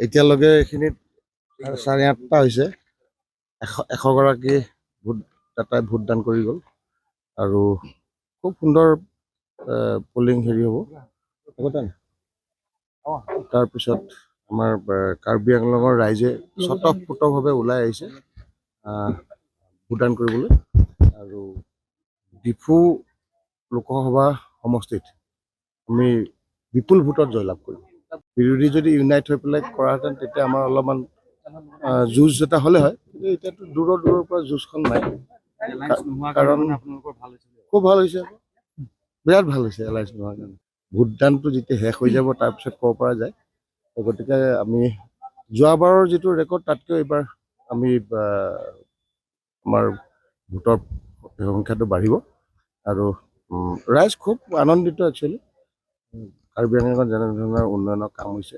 এতিয়ালৈকে এইখিনিত 8:30 হৈছে। 100গৰাকী ভোটদাতাই ভোটদান কৰি গ'ল আৰু খুব সুন্দৰ পলিং হেৰি হ'ব। তাৰপিছত আমাৰ কাৰ্বি আংলঙৰ ৰাইজে স্বতঃস্ফূৰ্তভাৱে ওলাই আহিছে ভোটদান কৰিবলৈ আৰু ডিফু লোকসভা সমষ্টিত আমি বিপুল ভোটত জয়লাভ কৰিম। বিৰোধী যদি ইউনাইট হৈ পেলাই কৰাহেঁতেন তেতিয়া আমাৰ অলপমান যুঁজ এটা হ'লে হয়, কিন্তু এতিয়াতো দূৰৰ পৰা যুঁজখন নাই। কাৰণ খুব ভাল হৈছে, বিৰাট ভাল হৈছে এলায়েন্স নোহোৱাৰ কাৰণে। ভোটদানটো যেতিয়া শেষ হৈ যাব তাৰপিছত ক'ব পৰা যায়। গতিকে আমি যোৱাবাৰৰ যিটো ৰেকৰ্ড তাতকৈ এইবাৰ আমি আমাৰ ভোটৰ সংখ্যাটো বাঢ়িব আৰু ৰাইজ খুব আনন্দিত একচুৱেলি। কাৰ্বি আংলঙত যেনেধৰণৰ উন্নয়নৰ কাম হৈছে